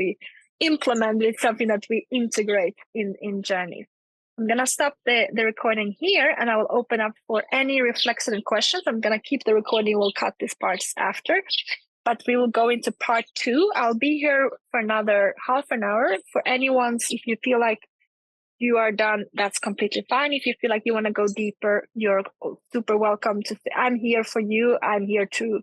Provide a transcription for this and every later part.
we implement. It's something that we integrate in journeys. I'm going to stop the recording here, and I will open up for any reflection and questions. I'm going to keep the recording. We'll cut these parts after, but we will go into part 2. I'll be here for another half an hour. For anyone's, if you feel like you are done, that's completely fine. If you feel like you want to go deeper, you're super welcome to say, I'm here for you. I'm here to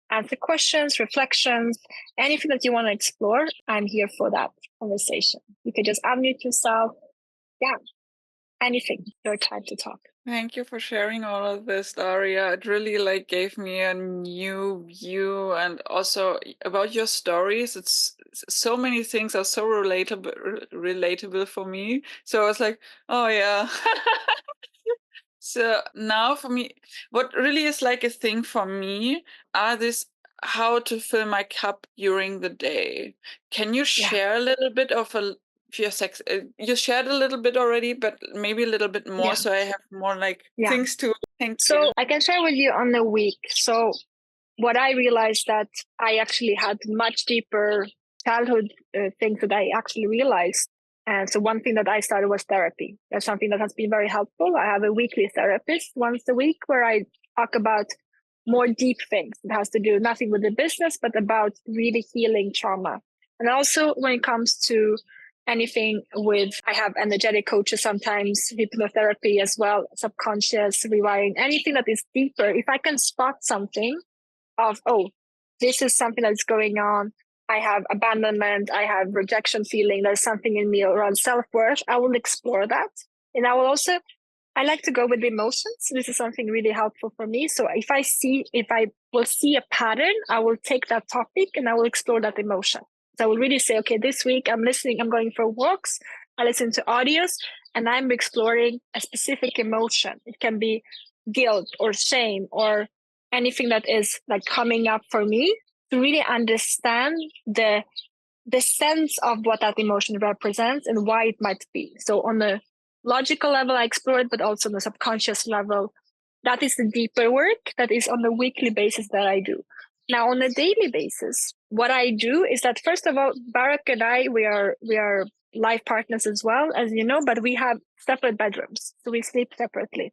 answer questions, reflections, anything that you want to explore. I'm here for that conversation. You can just unmute yourself. Yeah, anything, your time to talk. Thank you for sharing all of this, Daria. It really gave me a new view, and also about your stories. It's so many things are so relatable for me. So I was like, oh yeah. So now for me, what really is a thing for me are this how to fill my cup during the day. Can you share a little bit of your sex? You shared a little bit already, but maybe a little bit more, so I have more things to think. So I can share with you on the week. So what I realized that I actually had much deeper childhood things that I actually realized. And so one thing that I started was therapy. That's something that has been very helpful. I have a weekly therapist once a week where I talk about more deep things. It has to do nothing with the business, but about really healing trauma. And also when it comes to anything with, I have energetic coaches sometimes, hypnotherapy as well, subconscious rewiring, anything that is deeper. If I can spot something of, oh, this is something that's going on. I have abandonment. I have rejection feeling. There's something in me around self-worth. I will explore that. And I will also, I like to go with the emotions. This is something really helpful for me. So if I will see a pattern, I will take that topic and I will explore that emotion. So I will really say, okay, this week I'm listening, I'm going for walks. I listen to audios and I'm exploring a specific emotion. It can be guilt or shame or anything that is coming up for me, to really understand the sense of what that emotion represents and why it might be. So on the logical level, I explore it, but also on the subconscious level, that is the deeper work that is on the weekly basis that I do. Now, on a daily basis, what I do is that, first of all, Barak and I, we are life partners as well, as you know, but we have separate bedrooms. So we sleep separately.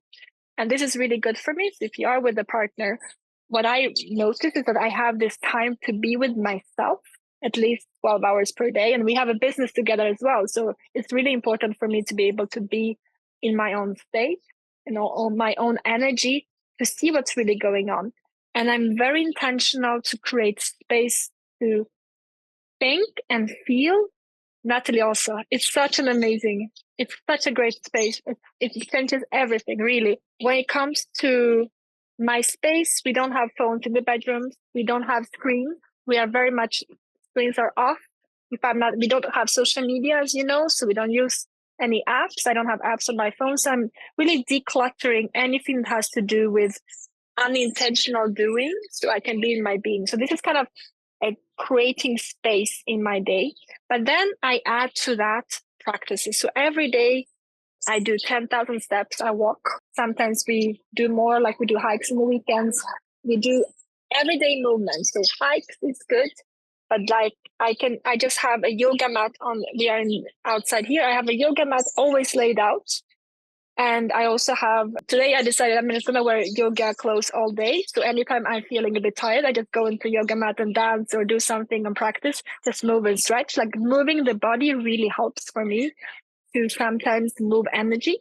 And this is really good for me. So if you are with a partner, what I notice is that I have this time to be with myself at least 12 hours per day. And we have a business together as well. So it's really important for me to be able to be in my own state, on my own energy, to see what's really going on. And I'm very intentional to create space to think and feel. Natalie also, it's such a great space. It changes everything, really. When it comes to my space, we don't have phones in the bedrooms. We don't have screens. We are very much, screens are off. We don't have social media, as you know, so we don't use any apps. I don't have apps on my phone. So I'm really decluttering anything that has to do with unintentional doing, so I can be in my being. So this is kind of creating space in my day. But then I add to that practices. So every day I do 10,000 steps. I walk. Sometimes we do more, like we do hikes in the weekends. We do everyday movement. So hikes is good. But I just have a yoga mat we are outside here. I have a yoga mat always laid out. And I also have, today I decided I'm just going to wear yoga clothes all day. So anytime I'm feeling a bit tired, I just go into yoga mat and dance or do something and practice, just move and stretch. Moving the body really helps for me to sometimes move energy.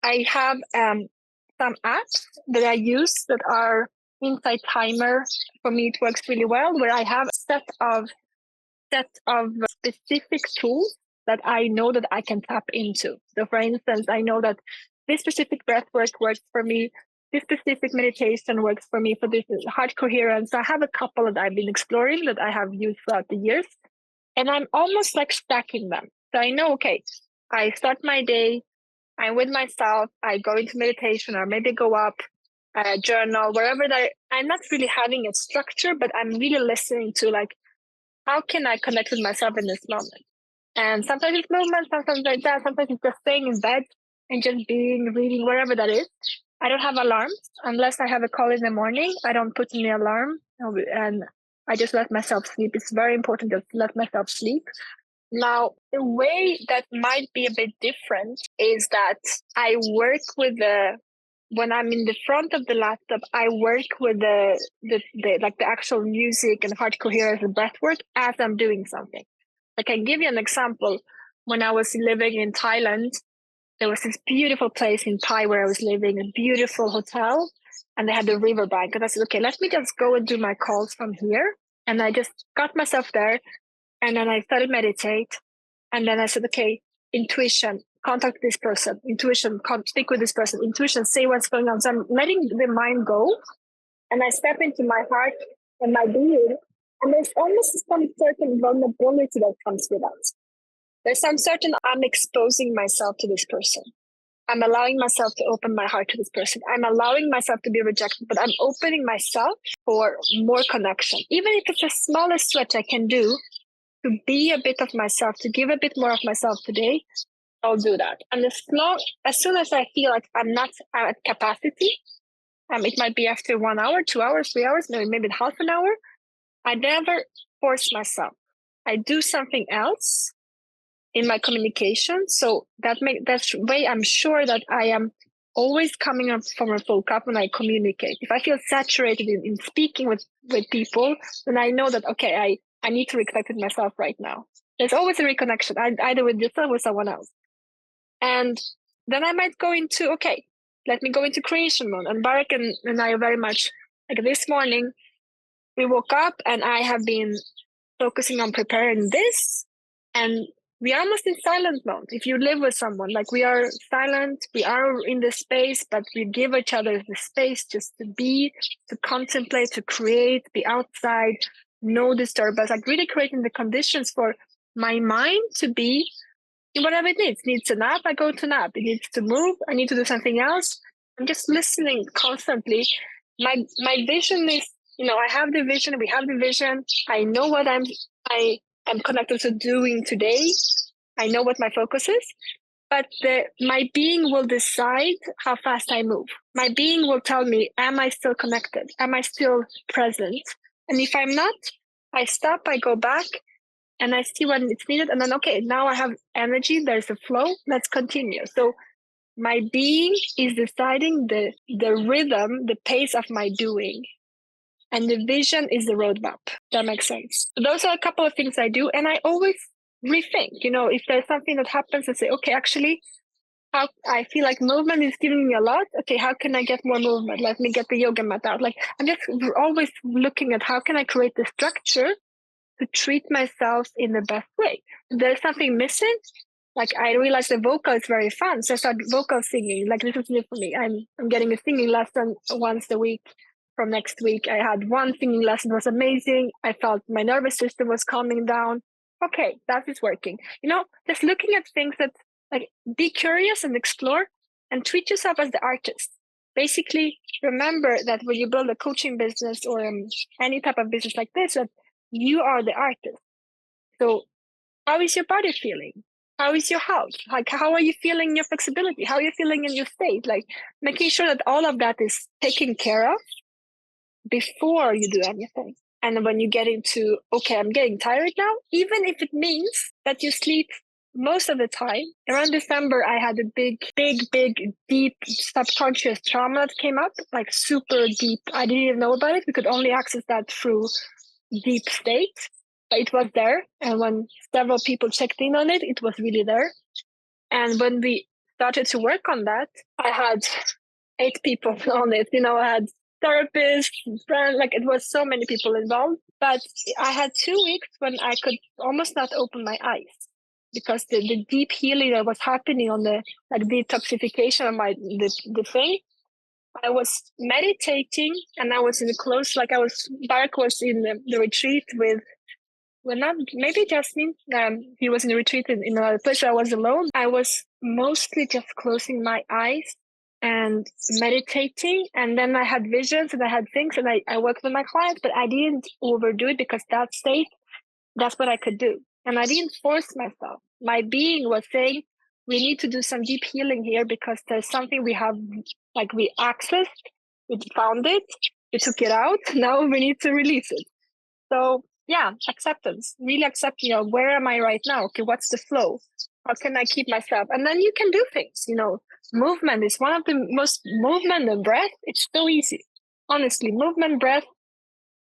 I have some apps that I use that are Insight Timer. For me, it works really well, where I have a set of specific tools that I know that I can tap into. So for instance, I know that this specific breath work works for me. This specific meditation works for me for this heart coherence. So I have a couple that I've been exploring that I have used throughout the years. And I'm almost stacking them. So I know, okay, I start my day, I'm with myself, I go into meditation or maybe go up, journal, wherever that I'm not really having a structure, but I'm really listening to how can I connect with myself in this moment? And sometimes it's movement, sometimes like that, sometimes it's just staying in bed and just being, reading, wherever that is. I don't have alarms unless I have a call in the morning. I don't put in the alarm. And I just let myself sleep. It's very important to let myself sleep. Now, the way that might be a bit different is that I work with when I'm in the front of the laptop, I work with the like the actual music and heart coherence and breath work as I'm doing something. I can give you an example. When I was living in Thailand, there was this beautiful place in Pai where I was living, a beautiful hotel, and they had a riverbank. And I said, okay, let me just go and do my calls from here. And I just got myself there, and then I started meditate. And then I said, okay, intuition, contact this person. Intuition, speak with this person. Intuition, say what's going on. So I'm letting the mind go, and I step into my heart and my being. And there's almost some certain vulnerability that comes with that. There's some certain I'm exposing myself to this person. I'm allowing myself to open my heart to this person. I'm allowing myself to be rejected, but I'm opening myself for more connection. Even if it's the smallest stretch I can do to be a bit of myself, to give a bit more of myself today, I'll do that. And as soon as I feel like I'm not at capacity, it might be after 1 hour, 2 hours, 3 hours, maybe half an hour, I never force myself. I do something else in my communication. So that's way I'm sure that I am always coming up from a full cup when I communicate. If I feel saturated in speaking with people, then I know that, okay, I need to reconnect with myself right now. There's always a reconnection, either with yourself or with someone else. And then I might go into, okay, let me go into creation mode. And Barak and I are very much like this morning, we woke up and I have been focusing on preparing this, and we are almost in silent mode. If you live with someone, like we are silent, we are in the space, but we give each other the space just to be, to contemplate, to create, be outside, no disturbance, like really creating the conditions for my mind to be in whatever it needs. It needs a nap, I go to nap. It needs to move, I need to do something else. I'm just listening constantly. My vision is, I have the vision, we have the vision. I know what I am connected to doing today. I know what my focus is, but my being will decide how fast I move. My being will tell me, am I still connected? Am I still present? And if I'm not, I stop, I go back, and I see when it's needed. And then, okay, now I have energy, there's a flow, let's continue. So my being is deciding the rhythm, the pace of my doing. And the vision is the roadmap. That makes sense. Those are a couple of things I do. And I always rethink, if there's something that happens, I say, okay, actually, how I feel like movement is giving me a lot. Okay, how can I get more movement? Let me get the yoga mat out. Like I'm just always looking at how can I create the structure to treat myself in the best way. If there's something missing, like I realized the vocal is very fun. So I started vocal singing. Like this is new for me. I'm getting a singing lesson once a week. From next week, I had one singing lesson. It was amazing. I felt my nervous system was calming down. Okay, that is working. Just looking at things that like be curious and explore and treat yourself as the artist. Basically, remember that when you build a coaching business or any type of business like this, that you are the artist. So how is your body feeling? How is your health? Like, how are you feeling in your flexibility? How are you feeling in your state? Like making sure that all of that is taken care of before you do anything. And when you get into, okay, I'm getting tired now, even if it means that you sleep most of the time. Around December, I had a big, deep subconscious trauma that came up, like super deep. I didn't even know about it. We could only access that through deep state, but it was there. And when several people checked in on it, it was really there. And when we started to work on that, I had 8 people on it. I had therapists, friends, like it was so many people involved. But I had 2 weeks when I could almost not open my eyes because the deep healing that was happening on the like detoxification of the thing. I was meditating and I was in the close, like Barak was in the retreat with, well, not maybe Jasmine. He was in the retreat in another place. I was alone. I was mostly just closing my eyes and meditating. And then I had visions and I had things and I worked with my clients, but I didn't overdo it because that state, that's what I could do. And I didn't force myself. My being was saying, we need to do some deep healing here because there's something we have, like we accessed, we found it, we took it out. Now we need to release it. So yeah, acceptance, really accept, where am I right now? Okay, what's the flow? How can I keep myself? And then you can do things, movement is one of the most, movement and breath. It's so easy. Honestly, movement, breath,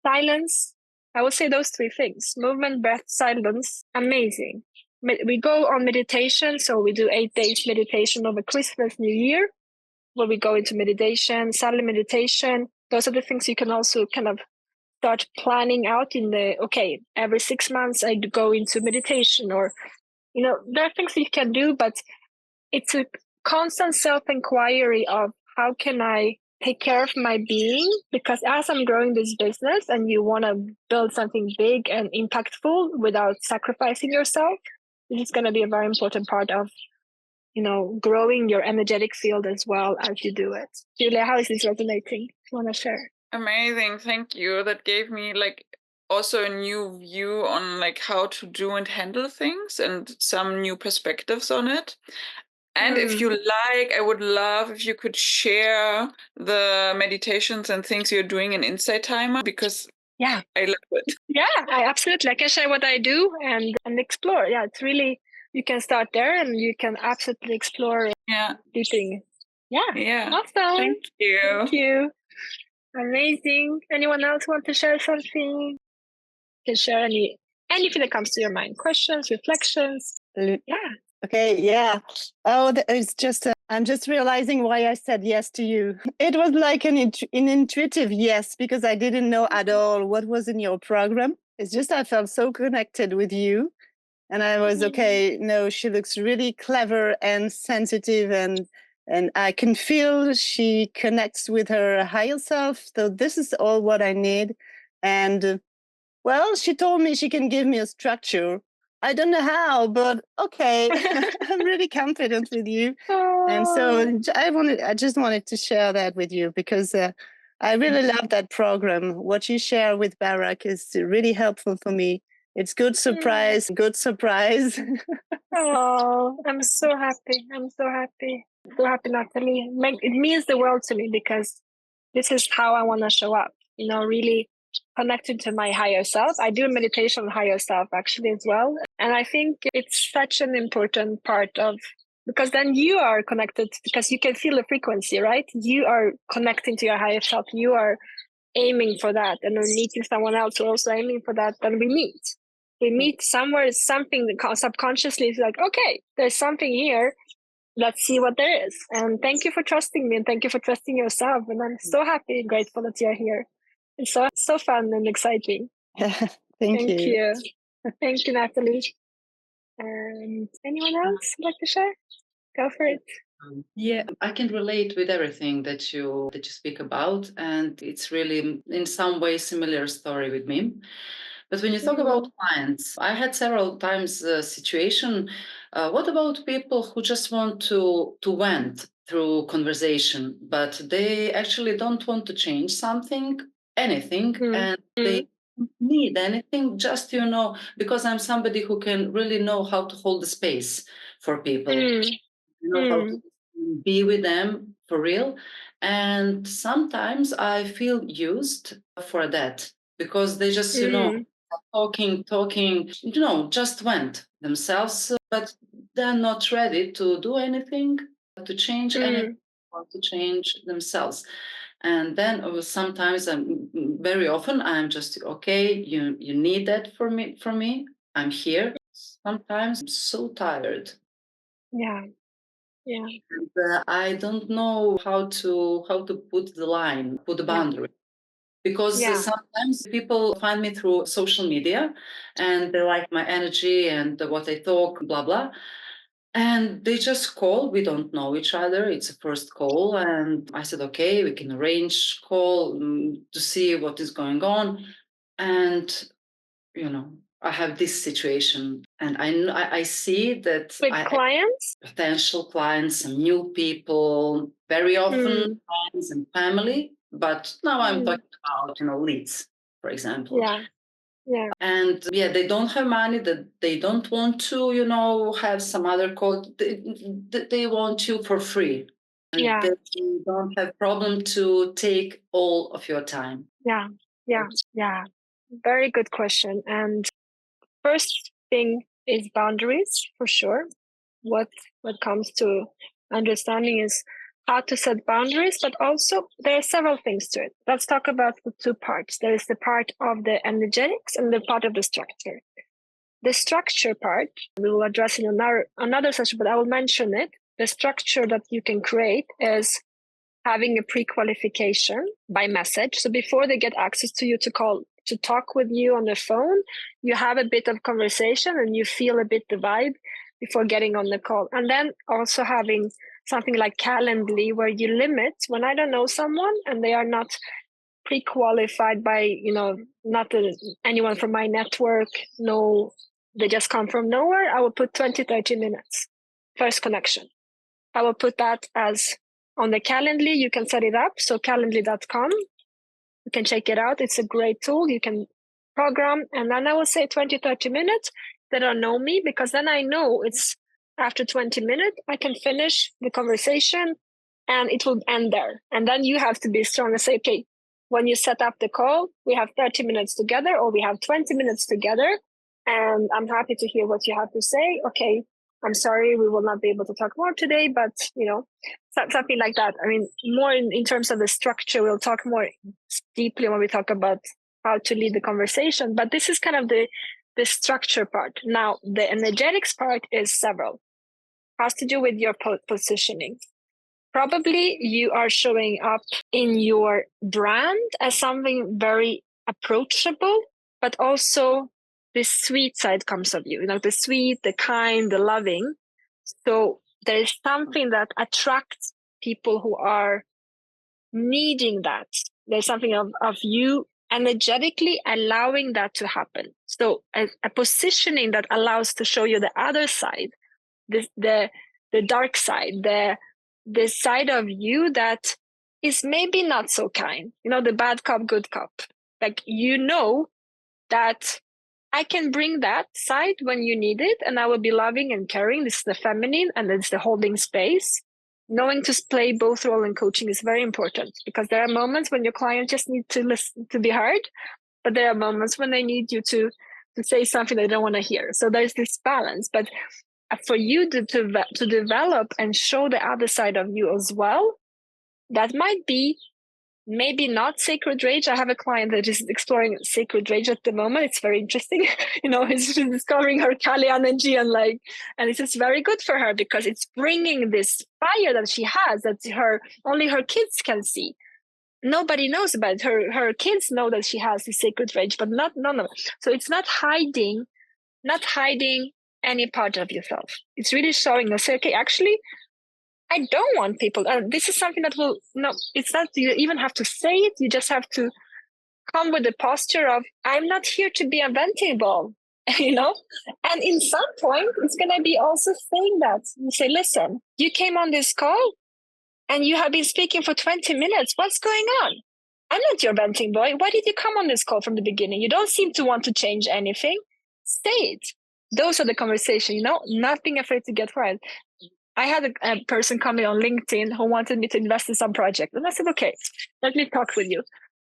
silence. I would say those three things: movement, breath, silence. Amazing. We go on meditation. So we do 8 days meditation over Christmas, New Year, where we go into meditation, silent meditation. Those are the things you can also kind of start planning out okay, every 6 months I go into meditation, or, there are things you can do, but it's a constant self-inquiry of how can I take care of my being? Because as I'm growing this business and you want to build something big and impactful without sacrificing yourself, this is going to be a very important part of, growing your energetic field as well as you do it. Julia, how is this resonating? You want to share? Amazing, thank you. That gave me also a new view on how to do and handle things and some new perspectives on it. And if you like, I would love if you could share the meditations and things you're doing in Insight Timer, because yeah, I love it. Yeah, I absolutely. I can share what I do and explore. Yeah, it's really, you can start there and you can absolutely explore Deepening. Yeah. Awesome. Thank you. Thank you. Amazing. Anyone else want to share something? You can share anything that comes to your mind. Questions, reflections. Yeah. Okay, yeah. Oh, it's just, I'm just realizing why I said yes to you. It was like an intuitive yes, because I didn't know at all what was in your program. It's just I felt so connected with you. And I was, okay, no, she looks really clever and sensitive, and I can feel she connects with her higher self. So this is all what I need. And well, she told me she can give me a structure. I don't know how, but okay. I'm really confident with you. And so I just wanted to share that with you, because I really love that program. What you share with Barak is really helpful for me. It's good surprise. Oh, I'm so happy. So happy, Natalie. It means the world to me, because this is how I want to show up, really connected to my higher self. I do meditation on higher self actually as well. And I think it's such an important part of, because then you are connected, because you can feel the frequency, right? You are connecting to your higher self. You are aiming for that, and we're meeting someone else who also aiming for that. Then we meet somewhere, something subconsciously is like, okay, there's something here. Let's see what there is. And thank you for trusting me, and thank you for trusting yourself. And I'm so happy and grateful that you're here. It's so fun and exciting. Thank you. Thank you, Natalie. And anyone else like to share? Go for it. Yeah, I can relate with everything that you speak about, and it's really in some way similar story with me. But when you talk about clients, I had several times a situation. What about people who just want to vent through conversation, but they actually don't want to change something, anything, and they don't need anything, just because I'm somebody who can really know how to hold the space for people. How to be with them for real. And sometimes I feel used for that, because they just, talking, just went themselves, but they're not ready to do anything, to change anything, or to change themselves. And then sometimes very often I'm just, okay, you need that for me. I'm here. Sometimes I'm so tired. Yeah. And I don't know how to put the line, put the boundary. Because sometimes people find me through social media and they like my energy and what I talk, blah, blah. And they just call. We don't know each other. It's a first call. And I said, okay, we can arrange call to see what is going on. And, I have this situation, and I see that with clients, potential clients and new people, very often friends and family. But now I'm talking about, leads, for example. Yeah. And they don't have money, that they don't want to, have some other call. They want you for free. And they don't have problem to take all of your time. Yeah. Very good question. And first thing is boundaries, for sure. What comes to understanding is how to set boundaries, but also there are several things to it. Let's talk about the two parts. There is the part of the energetics and the part of the structure. The structure part we will address in another session, but I will mention it. The structure that you can create is having a pre-qualification by message. So before they get access to you to talk with you on the phone, you have a bit of conversation and you feel a bit the vibe before getting on the call. And then also having something like Calendly, where you limit when I don't know someone and they are not pre-qualified by, not anyone from my network, no, they just come from nowhere, I will put 20, 30 minutes, first connection. I will put that as on the Calendly. You can set it up. So calendly.com, you can check it out. It's a great tool. You can program. And then I will say 20, 30 minutes. They don't know me, because then I know it's after 20 minutes, I can finish the conversation and it will end there. And then you have to be strong and say, okay, when you set up the call, we have 30 minutes together or we have 20 minutes together. And I'm happy to hear what you have to say. Okay, I'm sorry, we will not be able to talk more today, but something like that. I mean, more in terms of the structure, we'll talk more deeply when we talk about how to lead the conversation. But this is kind of the structure part. Now, the energetics part is several. Has to do with your positioning. Probably you are showing up in your brand as something very approachable, but also the sweet side comes of you, the sweet, the kind, the loving. So there's something that attracts people who are needing that. There's something of you energetically allowing that to happen. So a positioning that allows to show you the other side, the dark side, the side of you that is maybe not so kind, the bad cop, good cop. Like, that I can bring that side when you need it, and I will be loving and caring. This is the feminine, and it's the holding space. Knowing to play both role in coaching is very important, because there are moments when your client just needs to listen, to be heard, but there are moments when they need you to say something they don't want to hear. So there's this balance. But for you to develop and show the other side of you as well, that might be maybe not sacred rage. I have a client that is exploring sacred rage at the moment. It's very interesting. She's discovering her Kali energy and it's just very good for her, because it's bringing this fire that she has that only her kids can see. Nobody knows about it. Her kids know that she has this sacred rage, but none of it. So it's not hiding any part of yourself. It's really showing us, okay, actually, I don't want people. This is something that it's not, you even have to say it. You just have to come with the posture of, I'm not here to be a venting ball, And in some point, it's going to be also saying that. You say, listen, you came on this call and you have been speaking for 20 minutes. What's going on? I'm not your venting boy. Why did you come on this call from the beginning? You don't seem to want to change anything. Say it. Those are the conversations, nothing afraid to get quiet. I had a person coming on LinkedIn who wanted me to invest in some project. And I said, okay, let me talk with you.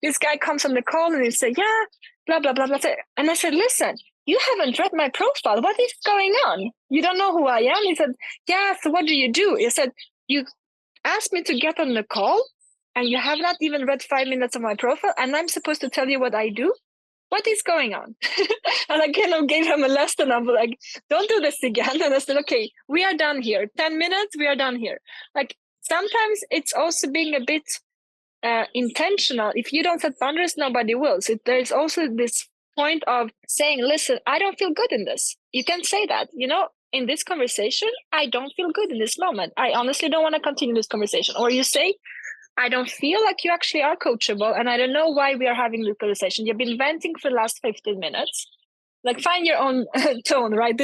This guy comes on the call and he said, yeah, blah, blah, blah, blah. And I said, listen, you haven't read my profile. What is going on? You don't know who I am? He said, yeah, so what do you do? He said, you asked me to get on the call and you have not even read 5 minutes of my profile, and I'm supposed to tell you what I do? What is going on? And I kind of gave him a lesson of don't do this again. And I said, okay, we are done here. 10 minutes, we are done here. Sometimes it's also being a bit intentional. If you don't set boundaries, nobody will. So there's also this point of saying, listen, I don't feel good in this. You can say that, in this conversation, I don't feel good in this moment. I honestly don't want to continue this conversation. Or you say, I don't feel like you actually are coachable, and I don't know why we are having this conversation. You've been venting for the last 15 minutes. Find your own tone, right?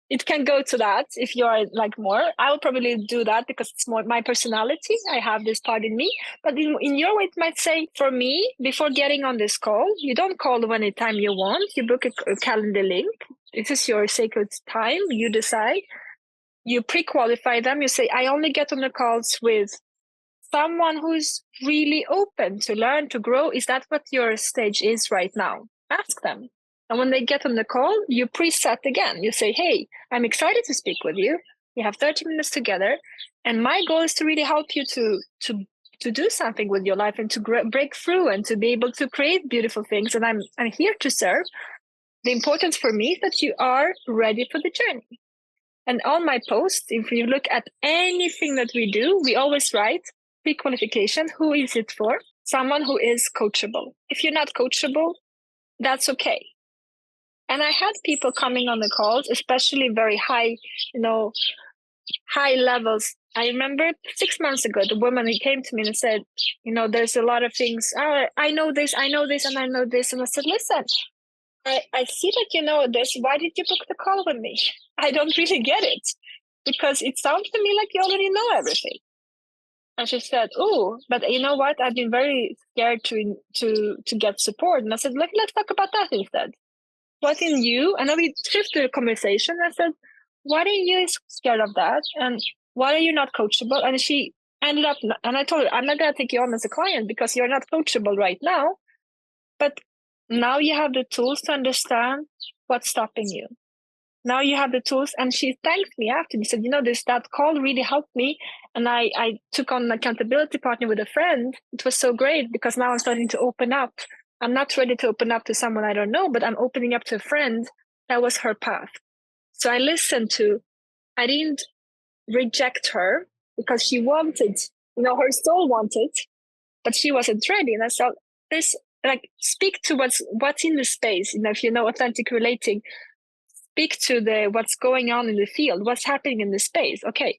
It can go to that if you are more. I will probably do that because it's more my personality. I have this part in me. But in your way, it might say, for me, before getting on this call, you don't call anytime you want. You book a calendar link. This is your sacred time. You decide. You pre-qualify them. You say, I only get on the calls with someone who's really open to learn, to grow. Is that what your stage is right now? ask them. And when they get on the call, you preset again. You say, hey, I'm excited to speak with you. We have 30 minutes together. And my goal is to really help you to do something with your life and to break through and to be able to create beautiful things. And I'm here to serve. The importance for me is that you are ready for the journey. And on my post, if you look at anything that we do, we always write pre-qualification. Who is it for? Someone who is coachable. If you're not coachable, that's okay. And I had people coming on the calls, especially very high, high levels. I remember 6 months ago, the woman who came to me and said, there's a lot of things. Oh, I know this, and I know this. And I said, listen, I see that you know this. Why did you book the call with me? I don't really get it, because it sounds to me like you already know everything. And she said, oh, but you know what? I've been very scared to get support. And I said, let's talk about that instead. What in you? And then we shifted the conversation. I said, what in you is scared of that? And why are you not coachable? And she ended up, and I told her, I'm not going to take you on as a client because you're not coachable right now. But now you have the tools to understand what's stopping you. Now you have the tools. And she thanked me after. She said, that call really helped me. And I took on an accountability partner with a friend. It was so great because now I'm starting to open up. I'm not ready to open up to someone I don't know, but I'm opening up to a friend. That was her path. So I listened I didn't reject her because she wanted, her soul wanted, but she wasn't ready. And I said, speak to what's in the space. If you know authentic relating, speak to what's going on in the field, what's happening in the space. Okay.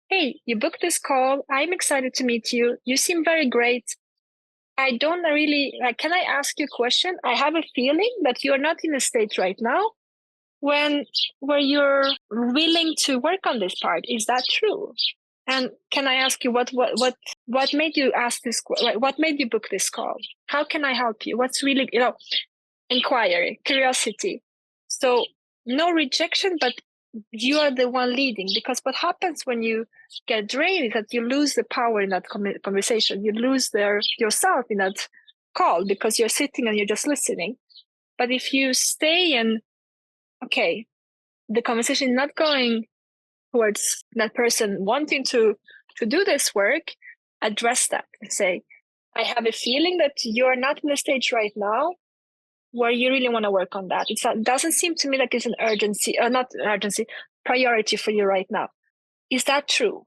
Hey, you booked this call. I'm excited to meet you. You seem very great. I don't really, can I ask you a question? I have a feeling that you're not in a state right now where you're willing to work on this part. Is that true? And can I ask you what made you ask this? What made you book this call? How can I help you? What's really, inquiry, curiosity. So no rejection, but you are the one leading, because what happens when you get drained is that you lose the power in that conversation. You lose yourself in that call because you're sitting and you're just listening. But if you stay and, okay, the conversation is not going towards that person wanting to do this work, address that and say, I have a feeling that you're not in the stage right now where you really want to work on that. It doesn't seem to me like it's an urgency, or not an urgency, priority for you right now. Is that true?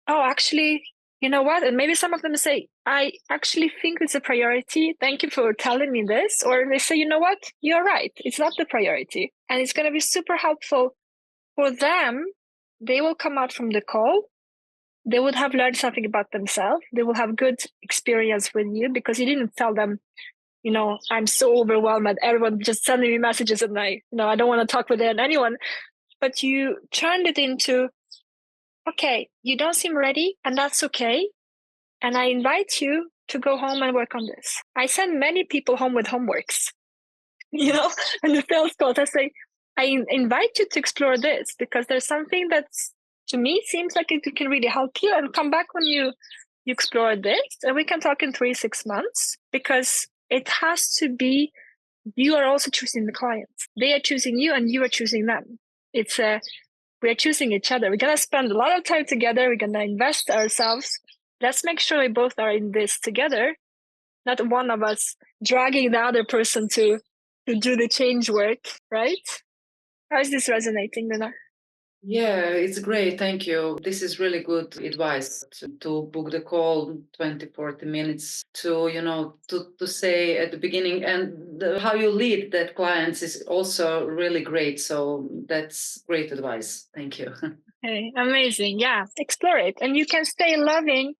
Oh, actually, you know what? And maybe some of them say, I actually think it's a priority. Thank you for telling me this. Or they say, you know what? You're right. It's not the priority. And it's going to be super helpful for them. They will come out from the call. They would have learned something about themselves. They will have good experience with you because you didn't tell them, I'm so overwhelmed. Everyone just sending me messages and I don't want to talk with anyone. But you turned it into, okay, you don't seem ready, and that's okay. And I invite you to go home and work on this. I send many people home with homeworks, and the sales calls. I say, I invite you to explore this because there's something that's, to me, seems like it can really help you. And come back when you explore this, and we can talk in 3-6 months, because it has to be, you are also choosing the clients. They are choosing you and you are choosing them. We're choosing each other. We're going to spend a lot of time together. We're going to invest ourselves. Let's make sure we both are in this together, not one of us dragging the other person to do the change work, right? How is this resonating, Luna? Yeah, it's great. Thank you. This is really good advice to book the call 20-40 minutes to say at the beginning, and how you lead that clients is also really great. So that's great advice. Thank you. Okay, amazing. Yeah, explore it. And you can stay loving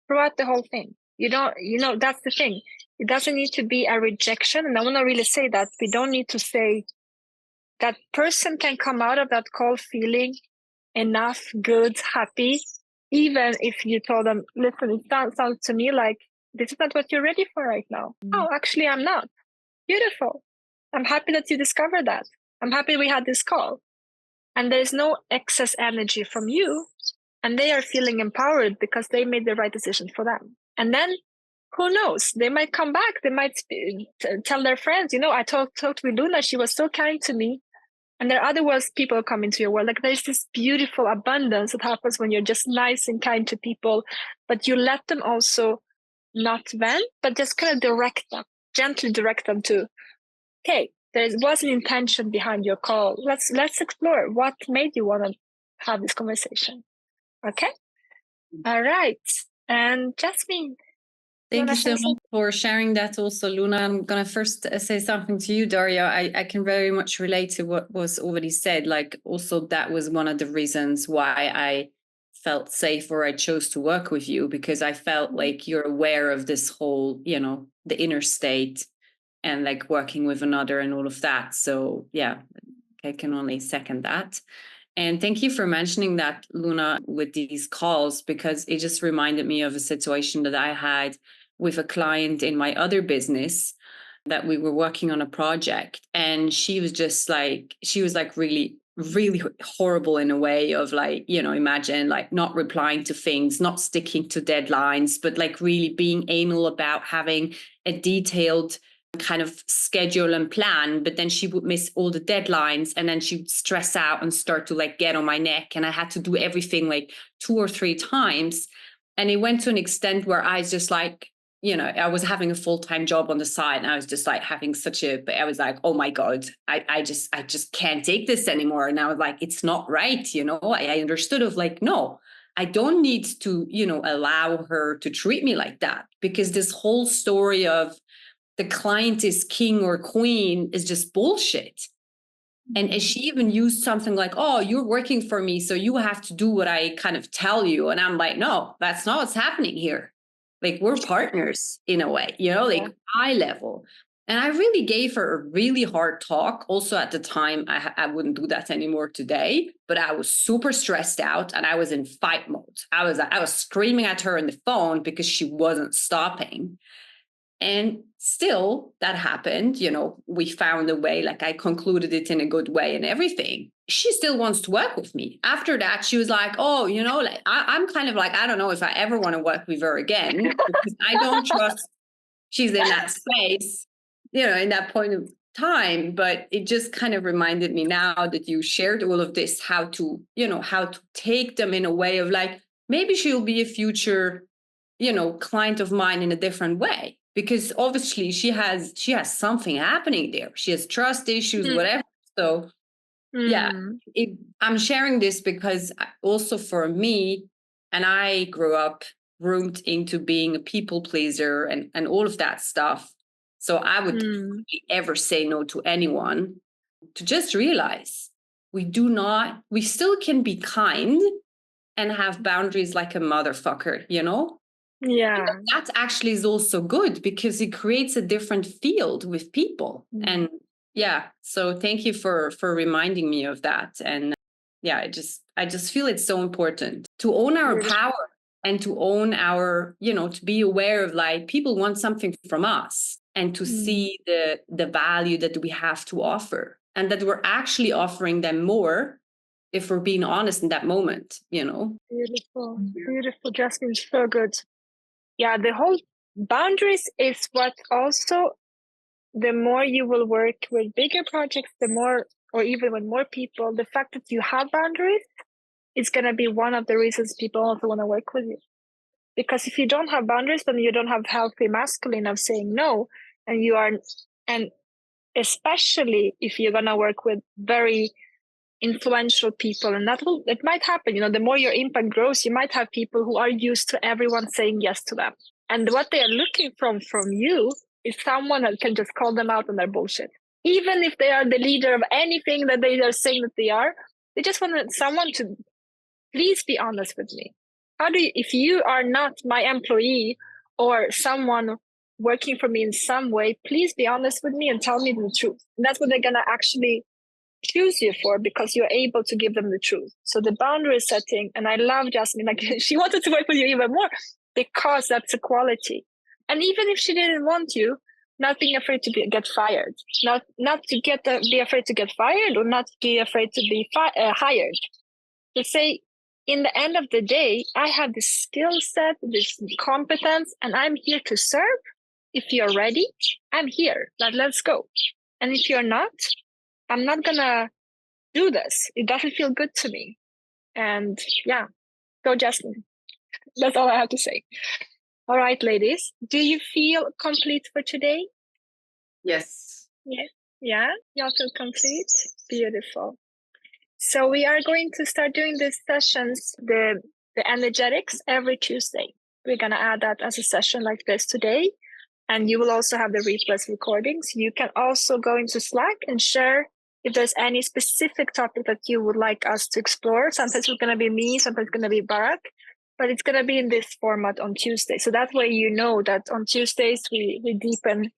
throughout the whole thing. That's the thing. It doesn't need to be a rejection. And I want to really say that we don't need to say that person can come out of that call feeling enough, good, happy, even if you told them, listen, it sounds to me like this is not what you're ready for right now. Oh, actually, I'm not. Beautiful. I'm happy that you discovered that. I'm happy we had this call. And there's no excess energy from you. And they are feeling empowered because they made the right decision for them. And then who knows? They might come back. They might tell their friends, I talked with Luna. She was so kind to me. And there are other worlds people come into your world. Like there's this beautiful abundance that happens when you're just nice and kind to people, but you let them also not vent, but just kind of gently direct them to, okay, there was an intention behind your call. Let's explore what made you want to have this conversation. Okay. All right. And Jasmine. Thank you so much for sharing that also, Luna. I'm going to first say something to you, Daria. I can very much relate to what was already said. Like also that was one of the reasons why I felt safe or I chose to work with you, because I felt like you're aware of this whole, the inner state and like working with another and all of that. So yeah, I can only second that. And thank you for mentioning that, Luna, with these calls, because it just reminded me of a situation that I had with a client in my other business, that we were working on a project. And she was really, really horrible in a way of like, imagine like not replying to things, not sticking to deadlines, but like really being anal about having a detailed kind of schedule and plan, but then she would miss all the deadlines and then she would stress out and start to like get on my neck, and I had to do everything like 2 or 3 times. And it went to an extent where I was just like, I was having a full-time job on the side, and I was just like having I was like, oh my God, I just can't take this anymore. And I was like, it's not right. I understood of like, no, I don't need to, allow her to treat me like that, because this whole story of the client is king or queen is just bullshit. And she even used something like, oh, you're working for me, so you have to do what I kind of tell you. And I'm like, no, that's not what's happening here. Like, we're partners in a way, like eye level. And I really gave her a really hard talk. Also at the time, I wouldn't do that anymore today, but I was super stressed out and I was in fight mode. I was screaming at her on the phone because she wasn't stopping. And still that happened, we found a way, like I concluded it in a good way and everything. She still wants to work with me. After that, she was like, oh, like I'm kind of like, I don't know if I ever want to work with her again, because I don't trust she's in that space, in that point of time. But it just kind of reminded me now that you shared all of this, how to take them in a way of like, maybe she'll be a future, client of mine in a different way. Because obviously she has something happening there. She has trust issues, whatever. So yeah, I'm sharing this because also for me, and I grew up groomed into being a people pleaser and all of that stuff. So I would hardly ever say no to anyone. To just realize we still can be kind and have boundaries like a motherfucker, Yeah. That actually is also good because it creates a different field with people. And yeah, so thank you for reminding me of that. And yeah, I just feel it's so important to own our power and to own our, to be aware of like people want something from us, and to see the value that we have to offer, and that we're actually offering them more if we're being honest in that moment, Beautiful, Jasmine, so good. Yeah, the whole boundaries is what also, the more you will work with bigger projects, the more, or even with more people, the fact that you have boundaries is going to be one of the reasons people also want to work with you. Because if you don't have boundaries, then you don't have healthy masculine of saying no. And especially if you're going to work with very influential people, and it might happen, the more your impact grows, you might have people who are used to everyone saying yes to them. And what they are looking from you is someone that can just call them out on their bullshit. Even if they are the leader of anything that they are saying that they are, they just want someone to please be honest with me. If you are not my employee or someone working for me in some way, please be honest with me and tell me the truth. And that's what they're going to actually choose you for, because you're able to give them the truth. So the boundary setting, and I love Jasmine, like she wanted to work with you even more because that's a quality. And even if she didn't want you, not being afraid to get fired, not to be afraid to get fired, or not be afraid to be hired. To say, in the end of the day, I have this skill set, this competence, and I'm here to serve. If you're ready, I'm here. Let's go. And if you're not, I'm not gonna do this. It doesn't feel good to me. And yeah, go Jasmine. That's all I have to say. All right, ladies. Do you feel complete for today? Yes. Yeah, you all feel complete? Beautiful. So we are going to start doing these sessions, the energetics, every Tuesday. We're going to add that as a session like this today. And you will also have the replays recordings. You can also go into Slack and share if there's any specific topic that you would like us to explore. Sometimes it's going to be me, sometimes it's going to be Barak, but it's going to be in this format on Tuesday. So that way you know that on Tuesdays we deepen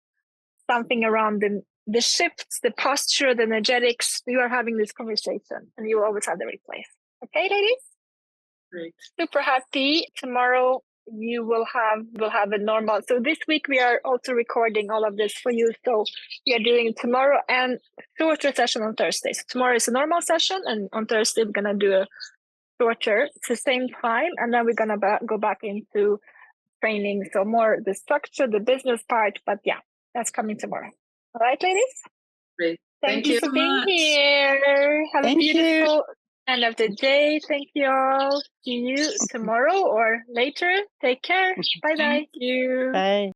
something around the shifts, the posture, the energetics. We are having this conversation and you will always have the replays. Okay, ladies? Great. Super happy. Tomorrow we'll have a normal. So this week we are also recording all of this for you. So we are doing tomorrow and shorter session on Thursday. So tomorrow is a normal session and on Thursday we're going to do a shorter, it's the same time. And then we're going to go back into training. So more the structure, the business part, but yeah, that's coming tomorrow. All right, ladies? Great. Thank you for being here. Have a beautiful end of the day. Thank you all. See you tomorrow or later. Take care. Bye-bye. Thank you. Bye.